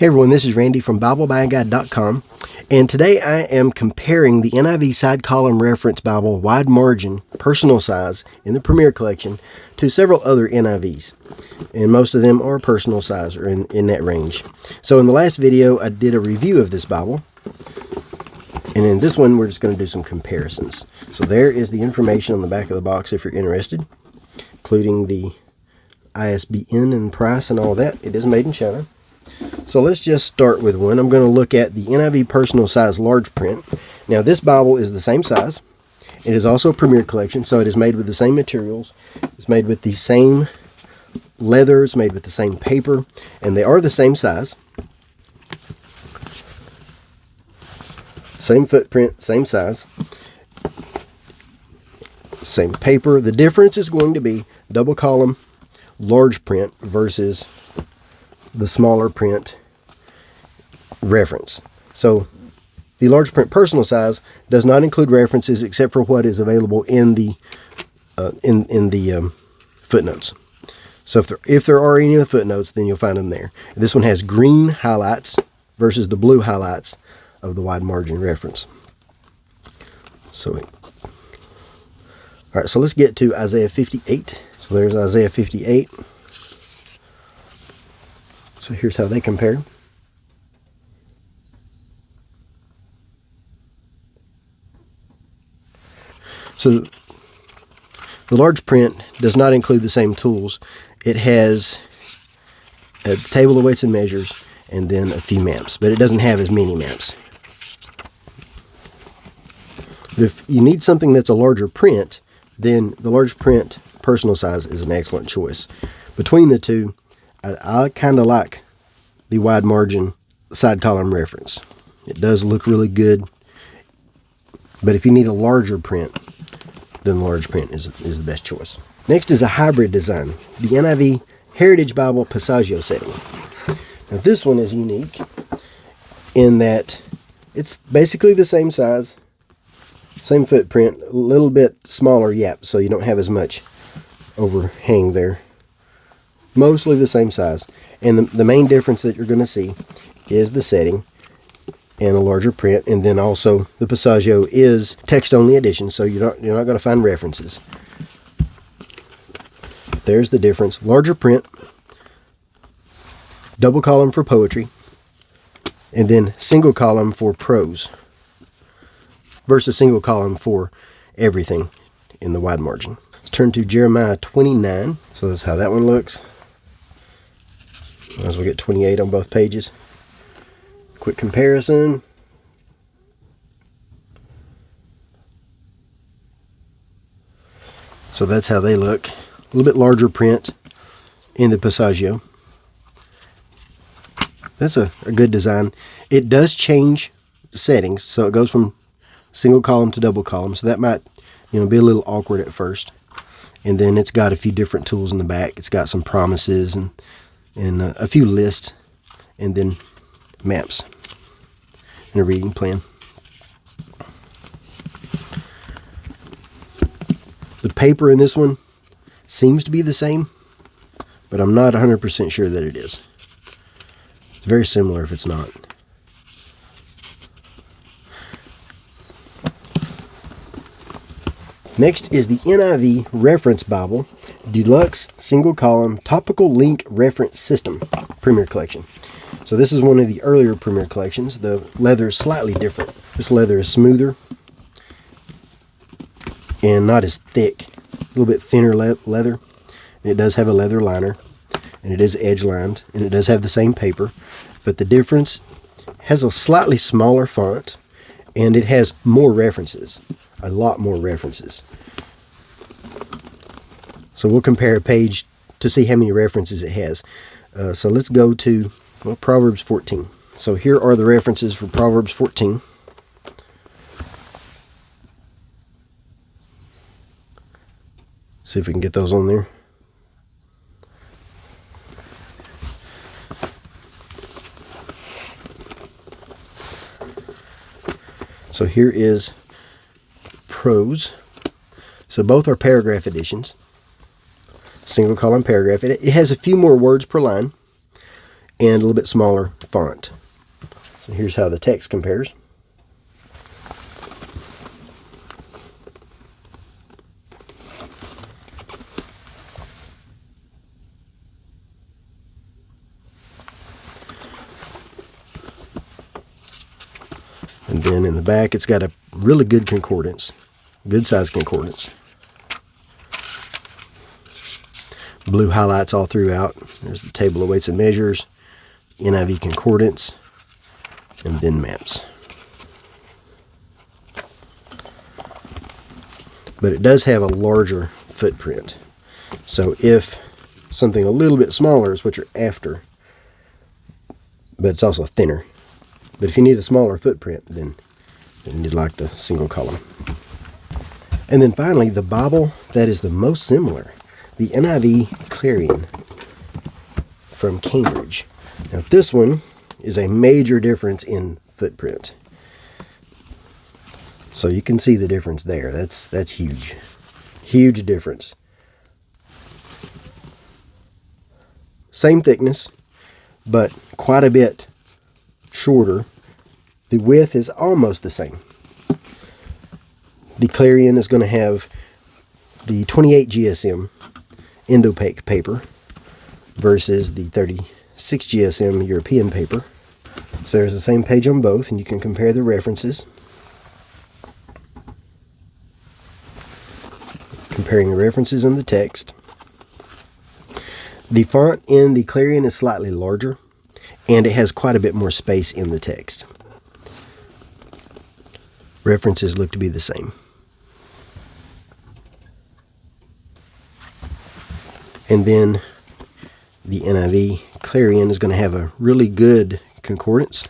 Hey everyone, this is Randy from BibleBuyingGuide.com, and today I am comparing the NIV Side Column Reference Bible Wide Margin Personal Size in the Premier Collection to several other NIVs, and most of them are personal size or in that range. So in the last video I did a review of this Bible, and in this one we're just going to do some comparisons. So there is the information on the back of the box if you're interested, including the ISBN and price and all that. It is made in China. So let's just start with one. I'm going to look at the NIV Personal Size Large Print. Now this Bible is the same size. It is also a Premier Collection, so it is made with the same materials. It's made with the same leather. It's made with the same paper, and they are the same size. Same footprint, same size. Same paper. The difference is going to be double column large print versus the smaller print reference. So the large print personal size does not include references except for what is available in the footnotes. So if there are any of the footnotes, then you'll find them there. This one has green highlights versus the blue highlights of the wide margin reference. So all right, so let's get to Isaiah 58. So there's Isaiah 58. So here's how they compare. So the large print does not include the same tools. It has a table of weights and measures and then a few maps, but it doesn't have as many maps. If you need something that's a larger print, then the large print personal size is an excellent choice. Between the two, I kind of like the wide margin side column reference. It does look really good, but if you need a larger print, then the large print is the best choice. Next is a hybrid design, the NIV Heritage Bible Passaggio setting. Now this one is unique in that it's basically the same size, same footprint, a little bit smaller yap, so you don't have as much overhang there. Mostly the same size, and the main difference that you're going to see is the setting and a larger print, and then also the Passaggio is text-only edition, so you're not going to find references. There's the difference: larger print, double column for poetry, and then single column for prose, versus single column for everything in the wide margin. Let's turn to Jeremiah 29. So that's how that one looks. Might as well get 28 on both pages. Quick comparison. So that's how they look. A little bit larger print in the Passaggio. That's a good design. It does change settings, so it goes from single column to double column. So that might, be a little awkward at first. And then it's got a few different tools in the back. It's got some promises and a few lists, and then maps and a reading plan. The paper in this one seems to be the same, but I'm not 100% sure that it is. It's very similar if it's not. Next is the NIV Reference Bible Deluxe Single Column Topical Link Reference System Premier Collection. So this is one of the earlier Premier Collections. The leather is slightly different. This leather is smoother and not as thick. A little bit thinner leather. And it does have a leather liner, and it is edge lined, and it does have the same paper, but the difference has a slightly smaller font, and it has more references. A lot more references. So we'll compare a page to see how many references it has. So let's go to Proverbs 14. So here are the references for Proverbs 14. See if we can get those on there. So here is prose. So both are paragraph editions. Single column paragraph. It has a few more words per line. and a little bit smaller font. So here's how the text compares. And then in the back, it's got a really good concordance, good size concordance. Blue highlights all throughout. There's the table of weights and measures, NIV concordance, and then maps. But it does have a larger footprint. So if something a little bit smaller is what you're after, but it's also thinner. But if you need a smaller footprint, then you'd like the single column. And then finally, the Bible that is the most similar, the NIV Clarion from Cambridge. Now this one is a major difference in footprint. So you can see the difference there. That's huge. Huge difference. Same thickness, but quite a bit shorter. The width is almost the same. The Clarion is going to have the 28 GSM Indo-Pak paper versus the 36 GSM European paper. So there's the same page on both, and you can compare the references. Comparing the references and the text. The font in the Clarion is slightly larger, and it has quite a bit more space in the text. References look to be the same. And then the NIV Clarion is going to have a really good concordance,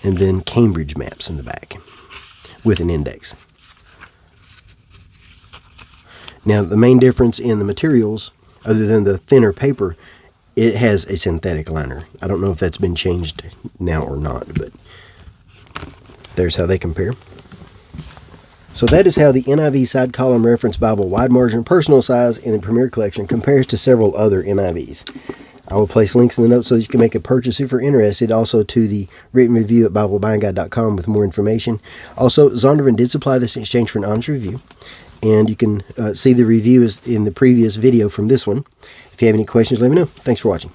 and then Cambridge maps in the back with an index. Now the main difference in the materials, other than the thinner paper, it has a synthetic liner. I don't know if that's been changed now or not, but there's how they compare. So that is how the NIV Side Column Reference Bible Wide Margin Personal Size in the Premier Collection compares to several other NIVs. I will place links in the notes so that you can make a purchase if you're interested. Also to the written review at BibleBuyingGuide.com with more information. Also, Zondervan did supply this in exchange for an honest review. And you can see the review is in the previous video from this one. If you have any questions, let me know. Thanks for watching.